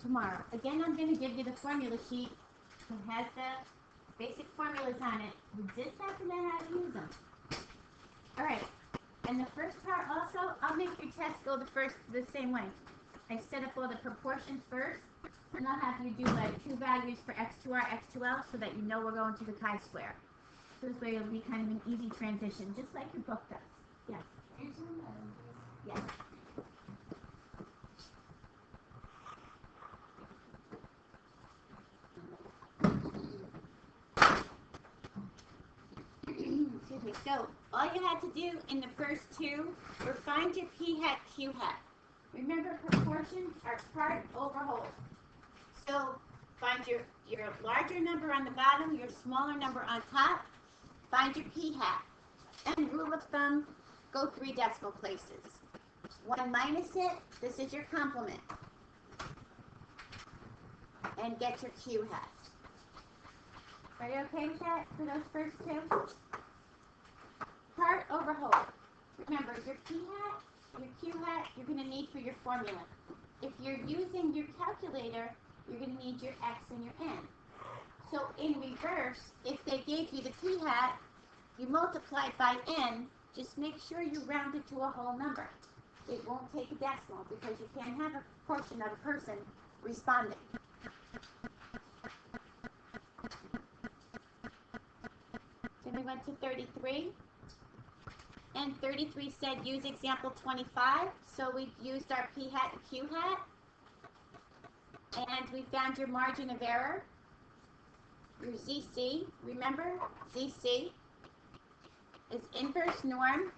tomorrow. Again, I'm going to give you the formula sheet. It has the basic formulas on it. You just have to know how to use them. All right. And the first part also, I'll make your test go the same way. I set up all the proportions first, and I'll have you do like two values for x2r, x2l, so that you know we're going to the chi-square. This way it'll be kind of an easy transition, just like your book does. Yes. Yes. Excuse me. So all you had to do in the first two were find your p hat, q hat. Remember, proportions are part over whole. So find your larger number on the bottom, your smaller number on top. Find your p hat. And rule of thumb, go 3 decimal places. 1 minus it, this is your complement. And get your q hat. Are you okay with that for those first two? Part over whole. Remember, your p hat, your q hat, you're going to need for your formula. If you're using your calculator, you're going to need your x and your n. So in reverse, if they gave you the p hat, you multiply it by n, just make sure you round it to a whole number. It won't take a decimal because you can't have a portion of a person responding. Then we went to 33. And 33 said use example 25. So we used our p hat and q hat. And we found your margin of error. Your ZC, remember, ZC is inverse norm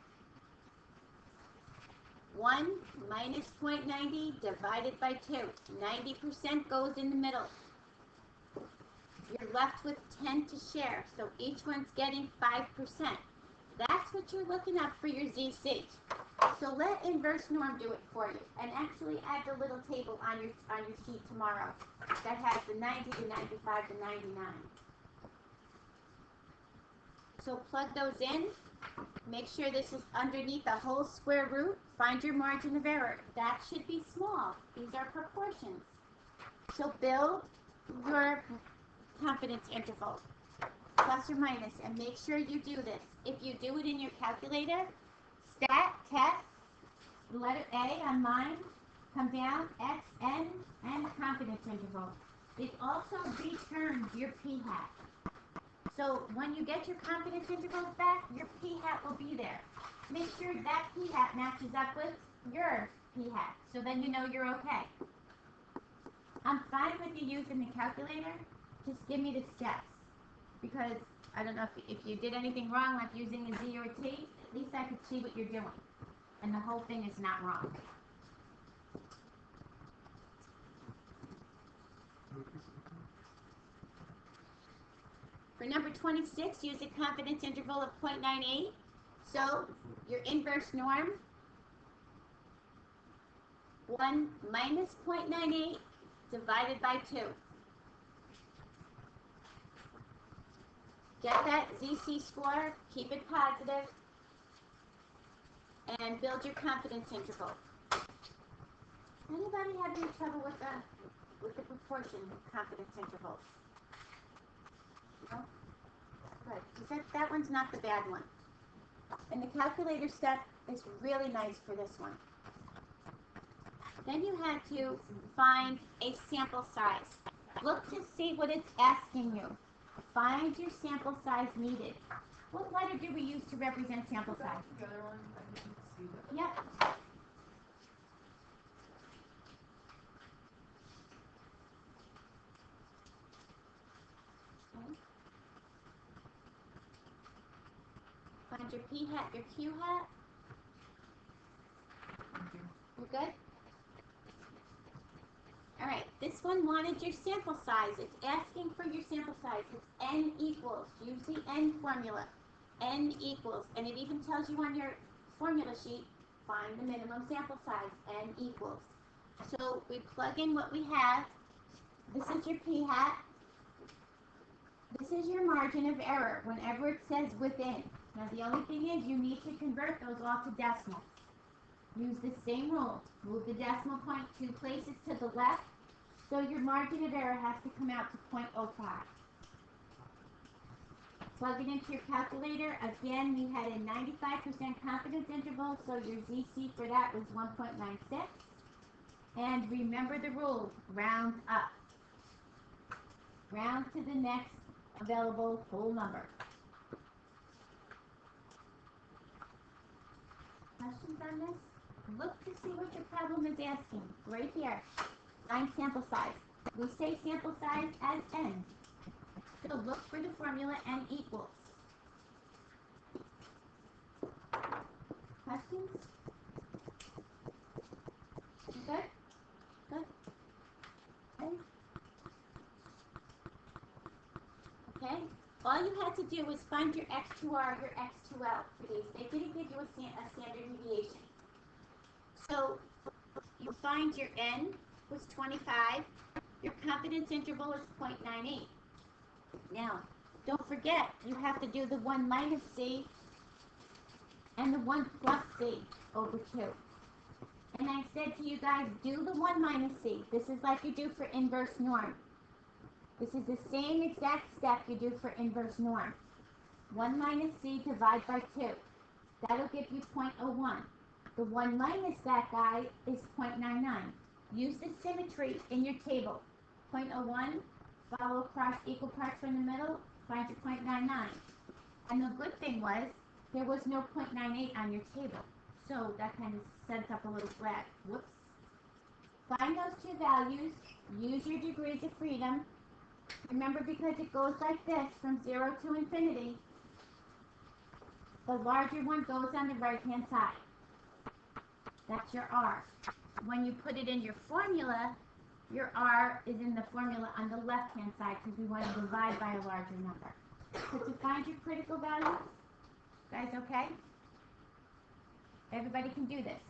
1 minus 0.90 divided by 2. 90% goes in the middle. You're left with 10 to share, so each one's getting 5%. That's what you're looking at for your ZC. So let inverse norm do it for you, and actually add the little table on your sheet tomorrow that has the 90, the 95, the 99. So plug those in. Make sure this is underneath the whole square root. Find your margin of error. That should be small. These are proportions. So build your confidence interval, plus or minus, and make sure you do this. If you do it in your calculator, stat, test, letter A on mine, come down, X, N, and confidence interval. It also returns your p hat. So when you get your confidence intervals back, your p hat will be there. Make sure that p hat matches up with your p hat, so then you know you're okay. I'm fine with you using the calculator. Just give me the steps, because I don't know if you did anything wrong, like using a Z or a T. At least I could see what you're doing, and the whole thing is not wrong. For number 26, use a confidence interval of 0.98. So your inverse norm, 1 minus 0.98 divided by 2. Get that ZC score, keep it positive, and build your confidence interval. Anybody have any trouble with the proportion confidence intervals? No? Good, because that one's not the bad one. And the calculator step is really nice for this one. Then you had to find a sample size. Look to see what it's asking you. Find your sample size needed. What letter do we use to represent sample size? The other one, I didn't see that. Yep. Okay. Find your P hat, your Q hat. You good? Alright, this one wanted your sample size. It's asking for your sample size. It's n equals. Use the n formula. N equals. And it even tells you on your formula sheet, find the minimum sample size. N equals. So we plug in what we have. This is your p hat. This is your margin of error whenever it says within. Now the only thing is you need to convert those all to decimals. Use the same rule. Move the decimal point 2 places to the left. So your margin of error has to come out to 0.05. Plug it into your calculator. Again, you had a 95% confidence interval, so your ZC for that was 1.96. And remember the rule, round up. Round to the next available whole number. Questions on this? Look to see what your problem is asking. Right here. Find sample size. We say sample size as n. So look for the formula n equals. Questions? Good? Good? Okay. Okay? All you had to do was find your x2r, your x2l for these. They didn't give you a standard deviation. So you find your n was 25. Your confidence interval is 0.98. Now, don't forget, you have to do the 1 minus c and the 1 plus c over 2. And I said to you guys, do the 1 minus c. This is like you do for inverse norm. This is the same exact step you do for inverse norm. 1 minus c divided by 2. That'll give you 0.01. The 1 minus that guy is 0.99. Use the symmetry in your table. 0.01, follow across equal parts from the middle, find your 0.99. And the good thing was, there was no 0.98 on your table. So that kind of sets up a little flag. Whoops. Find those two values, use your degrees of freedom. Remember, because it goes like this, from 0 to infinity, the larger one goes on the right-hand side. That's your R. When you put it in your formula, your R is in the formula on the left-hand side because we want to divide by a larger number. So to find your critical values, guys okay? Everybody can do this.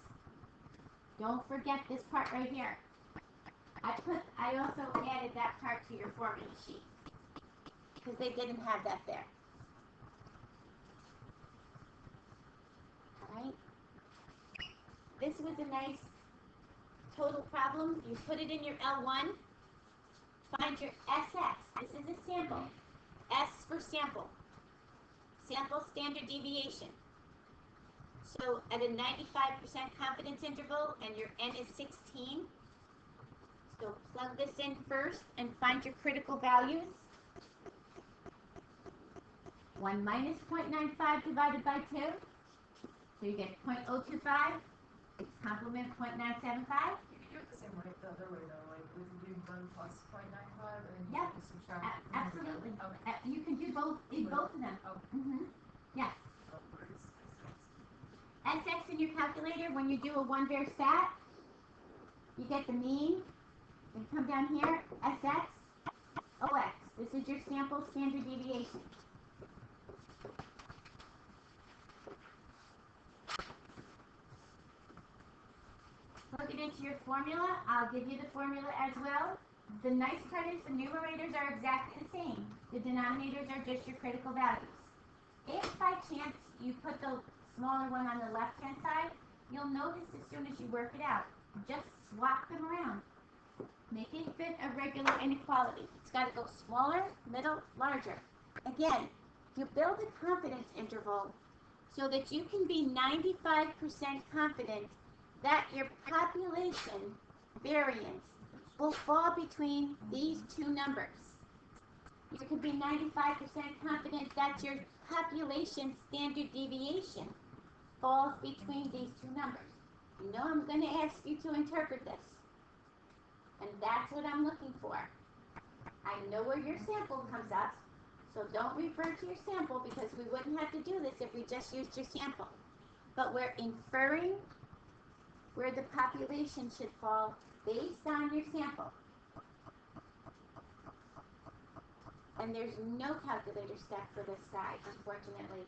Don't forget this part right here. I also added that part to your formula sheet because they didn't have that there. All right. This was a nice total problem. You put it in your L1. Find your SX. This is a sample. S for sample. Sample standard deviation. So at a 95% confidence interval and your N is 16. So plug this in first and find your critical values. 1 minus 0.95 divided by 2. So you get 0.025. Complement 0.975. You can do it the same way, the other way though, like with you do 1 plus 0.95 and then you Yep. have to subtract. Absolutely. Okay. You can do both in both of them. Okay. Yes. Oh, where is SX in your calculator, when you do a one-var stat, you get the mean. Then come down here, SX, OX. This is your sample standard deviation. Plug it into your formula. I'll give you the formula as well. The nice part is the numerators are exactly the same. The denominators are just your critical values. If by chance you put the smaller one on the left-hand side, you'll notice as soon as you work it out, just swap them around. Make it fit a regular inequality. It's got to go smaller, middle, larger. Again, you build a confidence interval so that you can be 95% confident that your population variance will fall between these two numbers. You can be 95% confident that your population standard deviation falls between these two numbers. You know I'm going to ask you to interpret this. And that's what I'm looking for. I know where your sample comes up, so don't refer to your sample because we wouldn't have to do this if we just used your sample. But we're inferring where the population should fall based on your sample. And there's no calculator step for this guy, unfortunately.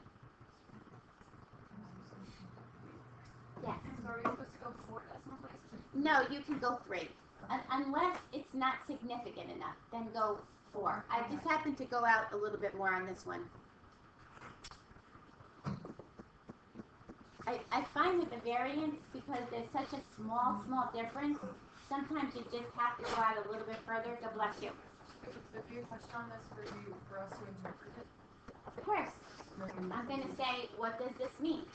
Yes. So are we supposed to go 4 decimal places? No, you can go 3. Unless it's not significant enough, then go 4. I just happened to go out a little bit more on this one. I find with the variance, because there's such a small difference, sometimes you just have to go out a little bit further. God bless you. If you touched on this for us to interpret it, Of course. I'm going to say, what does this mean?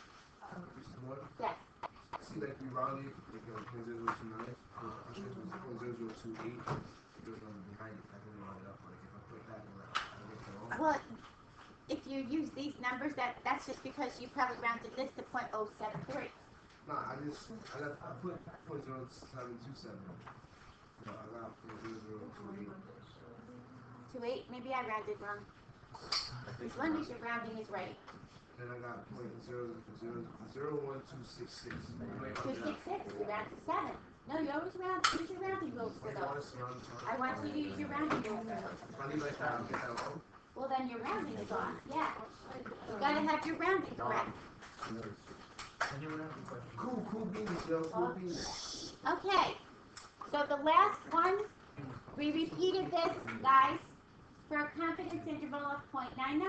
What? Yes. See, like we rounded, like 0.0029, I think it was 0.0028, because behind it, I didn't round it up, but if I put that in, like, I get it wrong. Well, if you use these numbers, that's just because you probably rounded this to 0.073. Nah, I put 0.0727. No, I got 0.0028. 28, maybe I rounded wrong. As long as your rounding is right. Then I got 0.00166. 266, you round to 7. No, you always use your rounding rules for those. I want you to use your rounding rules for those. If I leave like that, I'll get that wrong. Well, then your rounding is off. Yeah. You gotta have your rounding correct. Anyone have any questions? Cool beans, yo, cool beans. Okay. So the last one, we repeated this, guys, for a confidence interval of 0.99.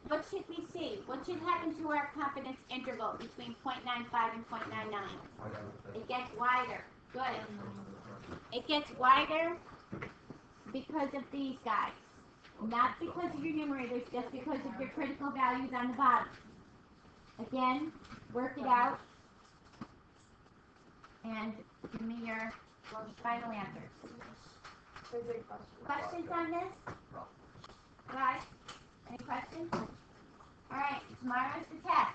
What should we see? What should happen to our confidence interval between 0.95 and 0.99? It gets wider. Good. It gets wider because of these guys. Not because of your numerators, just because of your critical values on the bottom. Again, work it out. And give me your final answers. Questions on this? Guys? Any questions? Alright, tomorrow's the test.